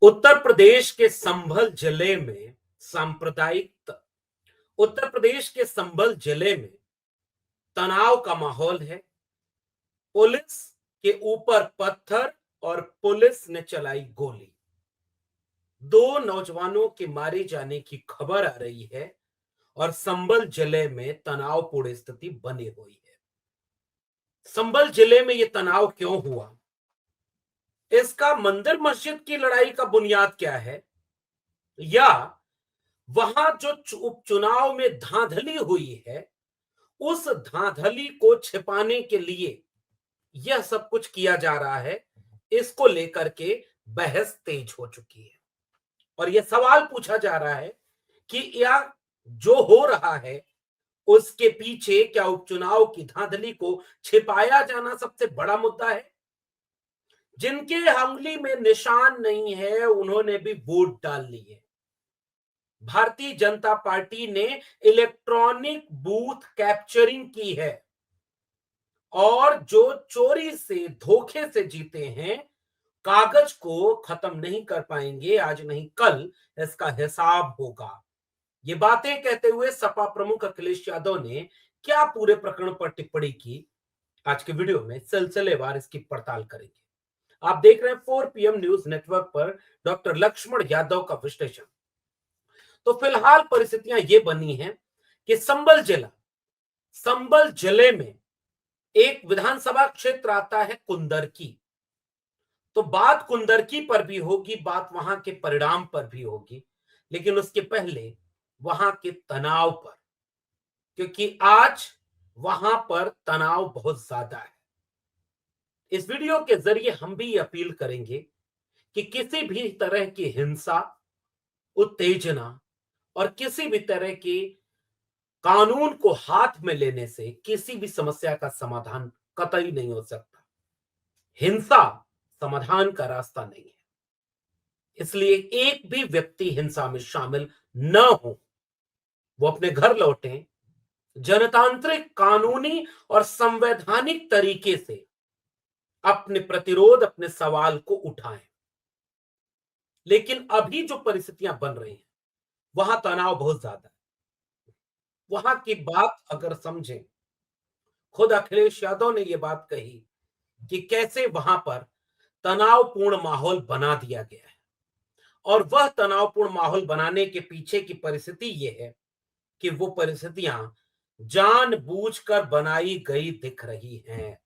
उत्तर प्रदेश के संभल जिले में सांप्रदायिक उत्तर प्रदेश के संभल जिले में तनाव का माहौल है। पुलिस के ऊपर पत्थर और पुलिस ने चलाई गोली। दो नौजवानों के मारे जाने की खबर आ रही है और संभल जिले में तनावपूर्ण स्थिति बनी हुई है। संभल जिले में यह तनाव क्यों हुआ? इसका मंदिर मस्जिद की लड़ाई का बुनियाद क्या है, या वहां जो उपचुनाव में धांधली हुई है उस धांधली को छिपाने के लिए यह सब कुछ किया जा रहा है? इसको लेकर के बहस तेज हो चुकी है और यह सवाल पूछा जा रहा है कि यह जो हो रहा है उसके पीछे क्या उपचुनाव की धांधली को छिपाया जाना सबसे बड़ा मुद्दा है? जिनके अंगुली में निशान नहीं है उन्होंने भी वोट डाल लिए। भारतीय जनता पार्टी ने इलेक्ट्रॉनिक बूथ कैप्चरिंग की है और जो चोरी से धोखे से जीते हैं कागज को खत्म नहीं कर पाएंगे, आज नहीं कल इसका हिसाब होगा। ये बातें कहते हुए सपा प्रमुख अखिलेश यादव ने क्या पूरे प्रकरण पर टिप्पणी की, आज के वीडियो में सिलसिलेवार इसकी पड़ताल करेंगे। आप देख रहे हैं 4 PM न्यूज नेटवर्क पर डॉक्टर लक्ष्मण यादव का विश्लेषण। तो फिलहाल परिस्थितियां ये बनी हैं कि संभल जिले में एक विधानसभा क्षेत्र आता है कुंदरकी। तो बात कुंदरकी पर भी होगी, बात वहां के परिणाम पर भी होगी, लेकिन उसके पहले वहां के तनाव पर, क्योंकि आज वहां पर तनाव बहुत ज्यादा है। इस वीडियो के जरिए हम भी अपील करेंगे कि किसी भी तरह की हिंसा, उत्तेजना और किसी भी तरह की कानून को हाथ में लेने से किसी भी समस्या का समाधान कतई नहीं हो सकता। हिंसा समाधान का रास्ता नहीं है, इसलिए एक भी व्यक्ति हिंसा में शामिल न हो, वो अपने घर लौटें, जनतांत्रिक, कानूनी और संवैधानिक तरीके से अपने प्रतिरोध, अपने सवाल को उठाएं। लेकिन अभी जो परिस्थितियां बन रही हैं वहां तनाव बहुत ज्यादा है। वहां की बात अगर समझें, खुद अखिलेश यादव ने यह बात कही कि कैसे वहां पर तनावपूर्ण माहौल बना दिया गया है और वह तनावपूर्ण माहौल बनाने के पीछे की परिस्थिति यह है कि वो परिस्थितियां जानबूझकर बनाई गई दिख रही हैं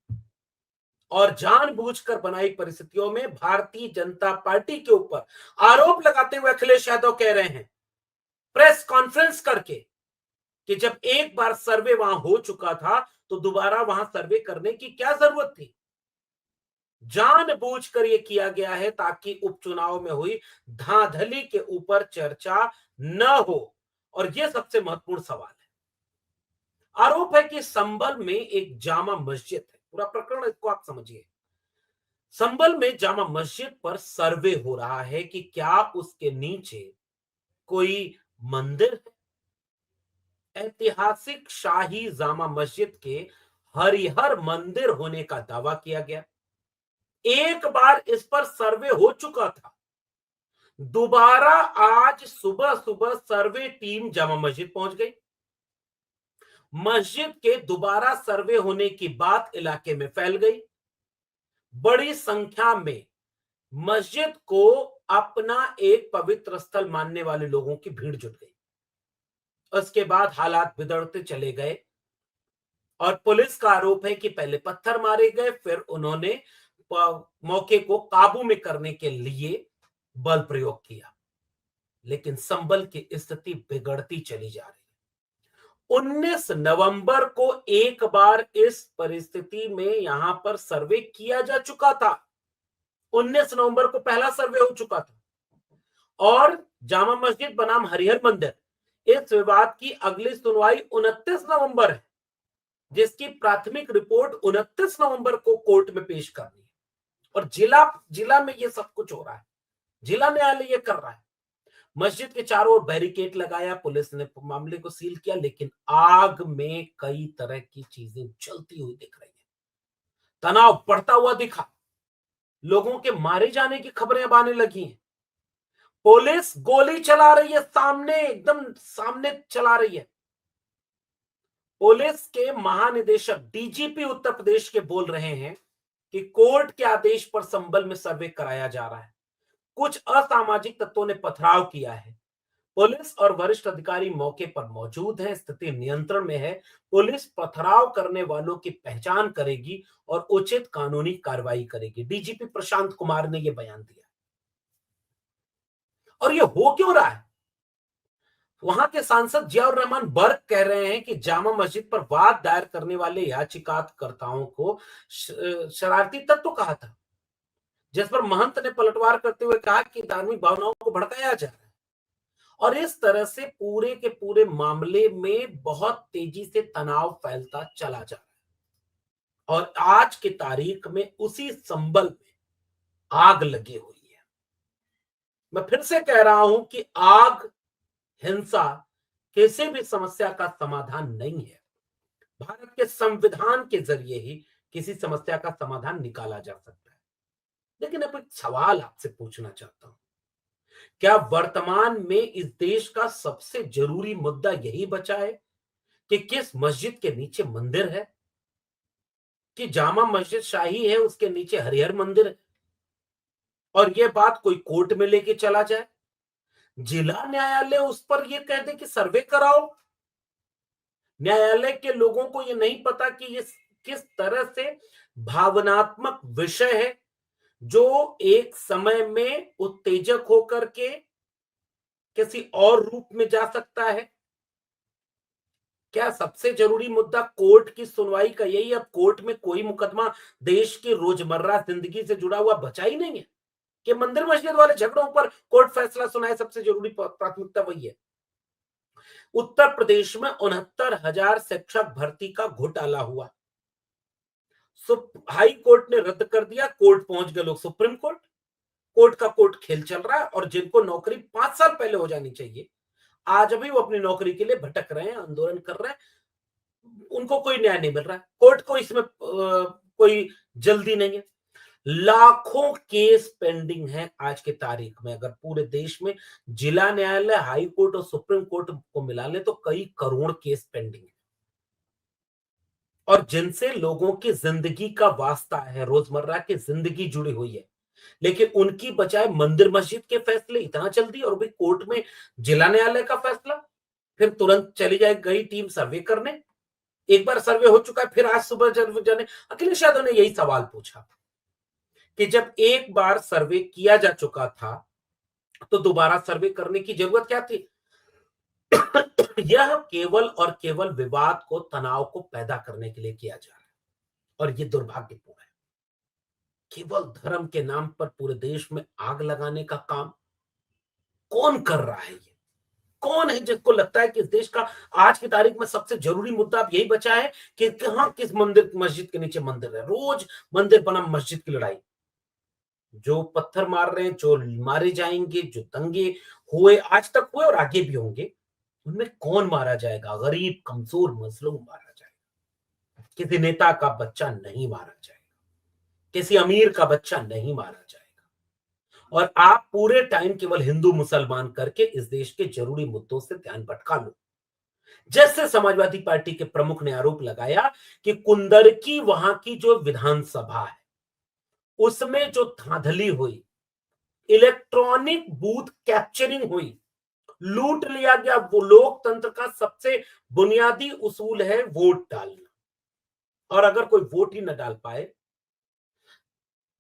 और जानबूझकर बनाई परिस्थितियों में भारतीय जनता पार्टी के ऊपर आरोप लगाते हुए अखिलेश यादव कह रहे हैं प्रेस कॉन्फ्रेंस करके कि जब एक बार सर्वे वहां हो चुका था तो दोबारा वहां सर्वे करने की क्या जरूरत थी। जानबूझकर यह किया गया है ताकि उपचुनाव में हुई धांधली के ऊपर चर्चा न हो। और यह सबसे महत्वपूर्ण सवाल है। आरोप है कि संभल में एक जामा मस्जिद है। पूरा प्रकरण इसको आप समझिए। संभल में जामा मस्जिद पर सर्वे हो रहा है कि क्या उसके नीचे कोई मंदिर है। ऐतिहासिक शाही जामा मस्जिद के हरिहर मंदिर होने का दावा किया गया। एक बार इस पर सर्वे हो चुका था, दोबारा आज सुबह सुबह सर्वे टीम जामा मस्जिद पहुंच गई। मस्जिद के दोबारा सर्वे होने की बात इलाके में फैल गई। बड़ी संख्या में मस्जिद को अपना एक पवित्र स्थल मानने वाले लोगों की भीड़ जुट गई। उसके बाद हालात बिगड़ते चले गए और पुलिस का आरोप है कि पहले पत्थर मारे गए, फिर उन्होंने मौके को काबू में करने के लिए बल प्रयोग किया। लेकिन संभल की स्थिति बिगड़ती चली जा रही है। 19 नवंबर को एक बार इस परिस्थिति में यहां पर सर्वे किया जा चुका था। 19 नवंबर को पहला सर्वे हो चुका था और जामा मस्जिद बनाम हरिहर मंदिर, इस विवाद की अगली सुनवाई 29 नवंबर है, जिसकी प्राथमिक रिपोर्ट 29 नवंबर को कोर्ट में पेश करनी है। और जिला में यह सब कुछ हो रहा है, जिला न्यायालय यह कर रहा है। मस्जिद के चारों ओर बैरिकेड लगाया, पुलिस ने मामले को सील किया, लेकिन आग में कई तरह की चीजें जलती हुई दिख रही है। तनाव बढ़ता हुआ दिखा, लोगों के मारे जाने की खबरें अब आने लगी हैं। पुलिस गोली चला रही है, सामने एकदम सामने चला रही है। पुलिस के महानिदेशक डीजीपी उत्तर प्रदेश के बोल रहे हैं कि कोर्ट के आदेश पर संभल में सर्वे कराया जा रहा है। कुछ असामाजिक तत्वों ने पथराव किया है। पुलिस और वरिष्ठ अधिकारी मौके पर मौजूद हैं, स्थिति नियंत्रण में है। पुलिस पथराव करने वालों की पहचान करेगी और उचित कानूनी कार्रवाई करेगी। डीजीपी प्रशांत कुमार ने यह बयान दिया। और यह हो क्यों रहा है? वहां के सांसद जियाउर रहमान बर्क कह रहे हैं कि जामा मस्जिद पर वाद दायर करने वाले याचिकाकर्ताओं को शरारती तत्व कहा था, जिस पर महंत ने पलटवार करते हुए कहा कि धार्मिक भावनाओं को भड़काया जा रहा है। और इस तरह से पूरे के पूरे मामले में बहुत तेजी से तनाव फैलता चला जा रहा है। और आज की तारीख में उसी संबल में आग लगी हुई है। मैं फिर से कह रहा हूं कि आग, हिंसा किसी भी समस्या का समाधान नहीं है। भारत के संविधान के जरिए ही किसी समस्या का समाधान निकाला जा सकता है। लेकिन अब एक सवाल आपसे पूछना चाहता हूं, क्या वर्तमान में इस देश का सबसे जरूरी मुद्दा यही बचा है कि किस मस्जिद के नीचे मंदिर है? कि जामा मस्जिद शाही है, उसके नीचे हरिहर मंदिर है, और यह बात कोई कोर्ट में लेके चला जाए, जिला न्यायालय उस पर यह कह दे कि सर्वे कराओ? न्यायालय के लोगों को यह नहीं पता कि ये किस तरह से भावनात्मक विषय है जो एक समय में उत्तेजक होकर के किसी और रूप में जा सकता है? क्या सबसे जरूरी मुद्दा कोर्ट की सुनवाई का यही? अब कोर्ट में कोई मुकदमा देश की रोजमर्रा जिंदगी से जुड़ा हुआ बचा ही नहीं है कि मंदिर मस्जिद वाले झगड़ों पर कोर्ट फैसला सुनाए। सबसे जरूरी प्राथमिकता वही है। उत्तर प्रदेश में 69,000 शिक्षक भर्ती का घोटाला हुआ। हाई कोर्ट ने रद्द कर दिया, कोर्ट पहुंच गए लोग सुप्रीम कोर्ट। कोर्ट का कोर्ट खेल चल रहा है, और जिनको नौकरी 5 साल पहले हो जानी चाहिए, आज भी वो अपनी नौकरी के लिए भटक रहे हैं, आंदोलन कर रहे हैं, उनको कोई न्याय नहीं मिल रहा है। कोर्ट को इसमें कोई जल्दी नहीं है। लाखों केस पेंडिंग है आज की तारीख में। अगर पूरे देश में जिला न्यायालय, हाई कोर्ट और सुप्रीम कोर्ट को मिला ले तो कई करोड़ केस पेंडिंग है, और जिनसे लोगों की जिंदगी का वास्ता है, रोजमर्रा की जिंदगी जुड़ी हुई है। लेकिन उनकी बजाय मंदिर मस्जिद के फैसले इतना जल्दी, और भी कोर्ट में जिला न्यायालय का फैसला, फिर तुरंत चली जाए गई टीम सर्वे करने। एक बार सर्वे हो चुका है, फिर आज सुबह जाने अखिलेश यादव ने यही सवाल पूछा कि जब एक बार सर्वे किया जा चुका था तो दोबारा सर्वे करने की जरूरत क्या थी? यह केवल और केवल विवाद को, तनाव को पैदा करने के लिए किया जा रहा है, और यह दुर्भाग्यपूर्ण है। केवल धर्म के नाम पर पूरे देश में आग लगाने का काम कौन कर रहा है? ये कौन है जिसको लगता है कि इस देश का आज की तारीख में सबसे जरूरी मुद्दा अब यही बचा है कि कहां किस मंदिर मस्जिद के नीचे मंदिर है? रोज मंदिर बनाम मस्जिद की लड़ाई। जो पत्थर मार रहे हैं, जो मारे जाएंगे, जो दंगे हुए आज तक हुए और आगे भी होंगे, उनमें कौन मारा जाएगा? गरीब, कमजोर, मजलूम मारा जाएगा। किसी नेता का बच्चा नहीं मारा जाएगा, किसी अमीर का बच्चा नहीं मारा जाएगा। और आप पूरे टाइम केवल हिंदू मुसलमान करके इस देश के जरूरी मुद्दों से ध्यान भटका लो। जैसे समाजवादी पार्टी के प्रमुख ने आरोप लगाया कि कुंदरकी वहां की जो विधानसभा है, उसमें जो धांधली हुई, इलेक्ट्रॉनिक बूथ कैप्चरिंग हुई, लूट लिया गया। वो लोकतंत्र का सबसे बुनियादी उसूल है वोट डालना, और अगर कोई वोट ही न डाल पाए,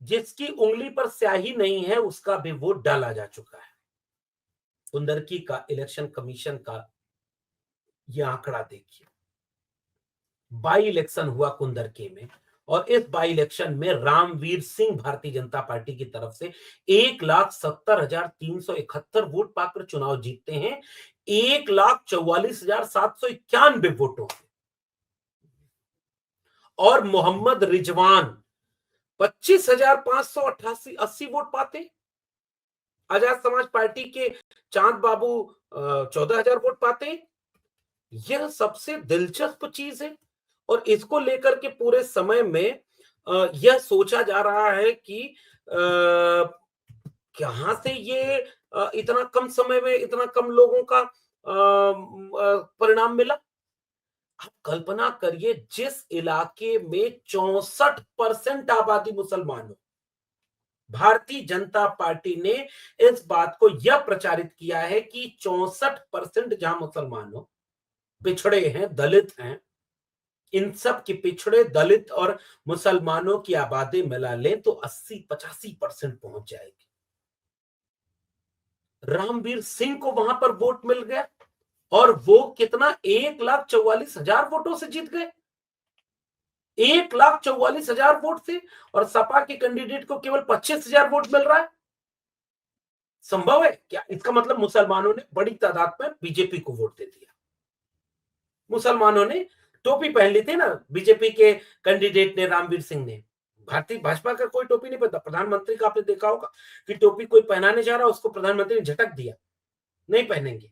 जिसकी उंगली पर स्याही नहीं है उसका भी वोट डाला जा चुका है। कुंदरकी का इलेक्शन कमीशन का यह आंकड़ा देखिए। बाई इलेक्शन हुआ कुंदरकी में, और इस बाई इलेक्शन में रामवीर सिंह भारतीय जनता पार्टी की तरफ से 1,70,371 वोट पाकर चुनाव जीतते हैं, 1,44,791 वोटों से। और मोहम्मद रिजवान 25,588 वोट पाते। आजाद समाज पार्टी के चांद बाबू 14,000 वोट पाते। यह सबसे दिलचस्प चीज है, और इसको लेकर के पूरे समय में यह सोचा जा रहा है कि कहां से ये इतना कम समय में इतना कम लोगों का परिणाम मिला। आप कल्पना करिए, जिस इलाके में 64% आबादी मुसलमान हो, भारतीय जनता पार्टी ने इस बात को यह प्रचारित किया है कि 64% जहां मुसलमान हो, पिछड़े हैं, दलित हैं, इन सब के पिछड़े, दलित और मुसलमानों की आबादी मिला लें तो 80-85% पहुंच जाएगी। रामवीर सिंह को वहां पर वोट मिल गया और वो कितना, 1,44,000 वोटों से जीत गए। 1,44,000 वोट से, और सपा के कैंडिडेट को केवल 25,000 वोट मिल रहा है। संभव है क्या? इसका मतलब मुसलमानों ने बड़ी तादाद में बीजेपी को वोट दे दिया। मुसलमानों ने टोपी पहन ली थी ना बीजेपी के कैंडिडेट ने, रामवीर सिंह ने। भारतीय भाजपा का कोई टोपी नहीं पहनता। प्रधानमंत्री का आपने देखा होगा कि टोपी कोई पहनाने जा रहा, उसको प्रधानमंत्री ने झटक दिया, नहीं पहनेंगे।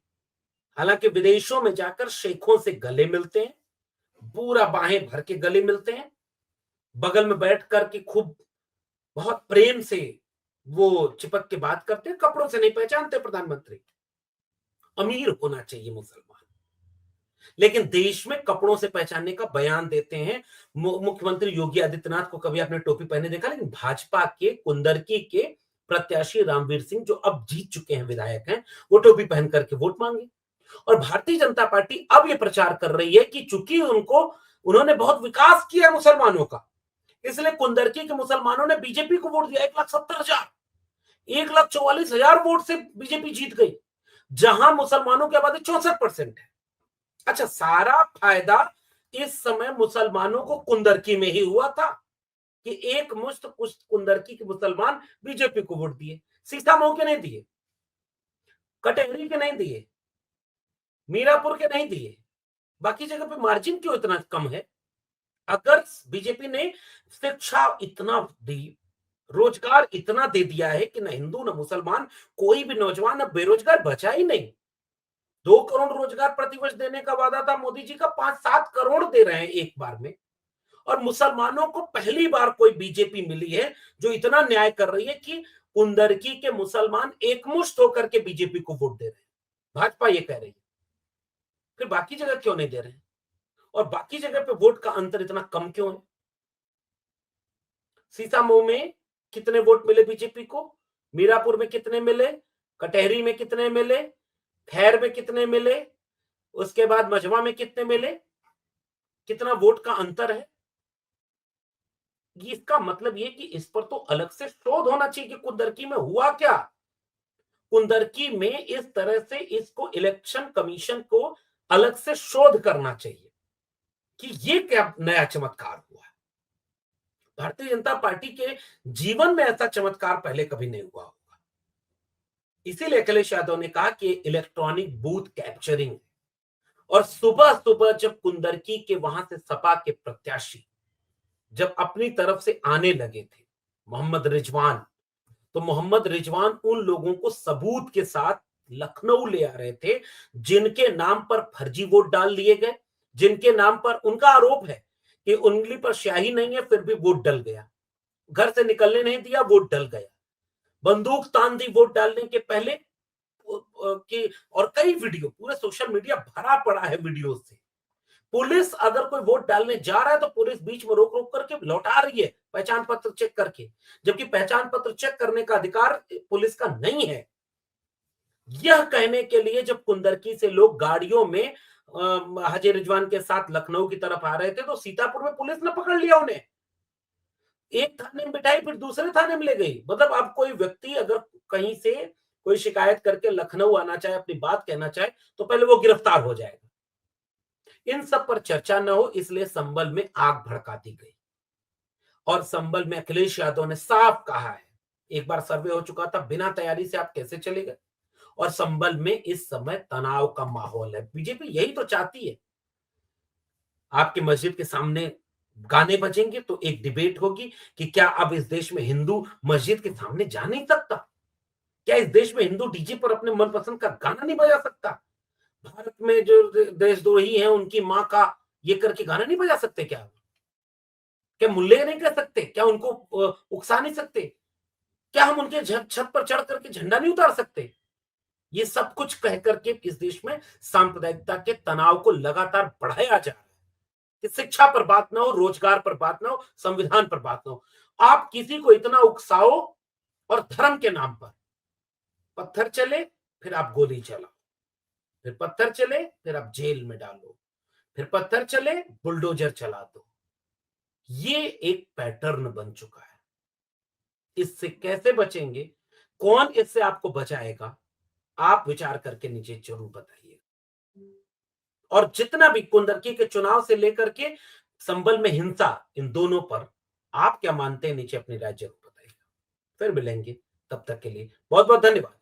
हालांकि विदेशों में जाकर शेखों से गले मिलते हैं, पूरा बाहें भर के गले मिलते हैं, बगल में बैठ करके खूब बहुत प्रेम से वो चिपक के बात करते हैं। कपड़ों से नहीं पहचानते प्रधानमंत्री। अमीर होना चाहिए मुसलमान, लेकिन देश में कपड़ों से पहचानने का बयान देते हैं। मुख्यमंत्री योगी आदित्यनाथ को कभी आपने टोपी पहने देखा? लेकिन भाजपा के कुंदरकी के प्रत्याशी रामवीर सिंह, जो अब जीत चुके हैं, विधायक हैं, वो टोपी पहन करके वोट मांगे। और भारतीय जनता पार्टी अब ये प्रचार कर रही है कि चूंकि उन्होंने बहुत विकास किया मुसलमानों का, इसलिए कुंदरकी के मुसलमानों ने बीजेपी को वोट दिया। 1,70,000, 1,44,000 वोट से बीजेपी जीत गई, जहां मुसलमानों की आबादी 64% है। अच्छा, सारा फायदा इस समय मुसलमानों को कुंदरकी में ही हुआ था कि एक मुश्त कुछ कुंदरकी के मुसलमान बीजेपी को वोट दिए। सीतामऊ के नहीं दिए, कटेहरी के नहीं दिए, मीरापुर के नहीं दिए। बाकी जगह पे मार्जिन क्यों इतना कम है? अगर बीजेपी ने शिक्षा इतना दी, रोजगार इतना दे दिया है कि न हिंदू न मुसलमान, कोई भी नौजवान अब बेरोजगार बचा ही नहीं। 2 करोड़ रोजगार प्रतिवर्ष देने का वादा था मोदी जी का, 5-7 करोड़ दे रहे हैं एक बार में। और मुसलमानों को पहली बार कोई बीजेपी मिली है जो इतना न्याय कर रही है कि कुंदरकी के मुसलमान एकमुश्त होकर के बीजेपी को वोट दे रहे हैं। भाजपा ये कह रही है, फिर बाकी जगह क्यों नहीं दे रहे हैं? और बाकी जगह पे वोट का अंतर इतना कम क्यों है? सीतामऊ में कितने वोट मिले बीजेपी को? मीरापुर में कितने मिले? कटेहरी में कितने मिले? खैर में कितने मिले? उसके बाद मझवा में कितने मिले? कितना वोट का अंतर है? इसका मतलब ये कि इस पर तो अलग से शोध होना चाहिए कि कुंदरकी में हुआ क्या। कुंदरकी में इस तरह से इसको इलेक्शन कमीशन को अलग से शोध करना चाहिए कि ये क्या नया चमत्कार हुआ। भारतीय जनता पार्टी के जीवन में ऐसा चमत्कार पहले कभी नहीं हुआ होगा। इसीलिए अखिलेश यादव ने कहा कि इलेक्ट्रॉनिक बूथ कैप्चरिंग। और सुबह सुबह जब कुंदरकी के वहां से सपा के प्रत्याशी जब अपनी तरफ से आने लगे थे, मोहम्मद रिजवान, तो मोहम्मद रिजवान उन लोगों को सबूत के साथ लखनऊ ले आ रहे थे जिनके नाम पर फर्जी वोट डाल लिए गए, जिनके नाम पर उनका आरोप है कि उंगली पर स्याही नहीं है फिर भी वोट डल गया, घर से निकलने नहीं दिया, वोट डल गया, बंदूक तान दी वोट डालने के पहले कि, और कई वीडियो, पूरे सोशल मीडिया भरा पड़ा है वीडियो से। पुलिस अगर कोई वोट डालने जा रहा है तो पुलिस बीच में रोक रोक करके लौटा रही है पहचान पत्र चेक करके, जबकि पहचान पत्र चेक करने का अधिकार पुलिस का नहीं है। यह कहने के लिए जब कुंदरकी से लोग गाड़ियों में हाजी रिजवान के साथ लखनऊ की तरफ आ रहे थे तो सीतापुर में पुलिस ने पकड़ लिया उन्हें, एक थाने में बिठाई फिर दूसरे थाने में ले गई। मतलब अब कोई व्यक्ति अगर कहीं से कोई शिकायत करके लखनऊ आना चाहे, अपनी बात कहना चाहे, तो पहले वो गिरफ्तार हो जाएगा। इन सब पर चर्चा न हो इसलिए संभल में आग भड़का दी गई। और संभल में अखिलेश यादव ने साफ कहा है, एक बार सर्वे हो चुका था, बिना तैयारी से आप कैसे चले गए। और संभल में इस समय तनाव का माहौल है। बीजेपी यही तो चाहती है, आपके मस्जिद के सामने गाने बजेंगे तो एक डिबेट होगी कि क्या अब इस देश में हिंदू मस्जिद के सामने जा नहीं सकता? क्या इस देश में हिंदू डीजे पर अपने मनपसंद का गाना नहीं बजा सकता? भारत में जो देशद्रोही हैं उनकी मां का ये करके गाना नहीं बजा सकते क्या? क्या मुल्ले नहीं कर सकते? क्या उनको उकसा नहीं सकते? क्या हम उनके छत पर चढ़ करके झंडा नहीं उतार सकते? ये सब कुछ कह करके इस देश में सांप्रदायिकता के तनाव को लगातार बढ़ाया जा रहा है कि शिक्षा पर बात ना हो, रोजगार पर बात ना हो, संविधान पर बात ना हो। आप किसी को इतना उकसाओ और धर्म के नाम पर पत्थर चले, फिर आप गोली चलाओ, फिर पत्थर चले, फिर आप जेल में डालो, फिर पत्थर चले, बुलडोजर चला दो। ये एक पैटर्न बन चुका है। इससे कैसे बचेंगे? कौन इससे आपको बचाएगा? आप विचार करके नीचे जरूर बताइए। और जितना भी कुंदरकी के चुनाव से लेकर के संभल में हिंसा, इन दोनों पर आप क्या मानते हैं? नीचे अपनी राय जरूर बताइएगा। फिर मिलेंगे, तब तक के लिए बहुत बहुत धन्यवाद।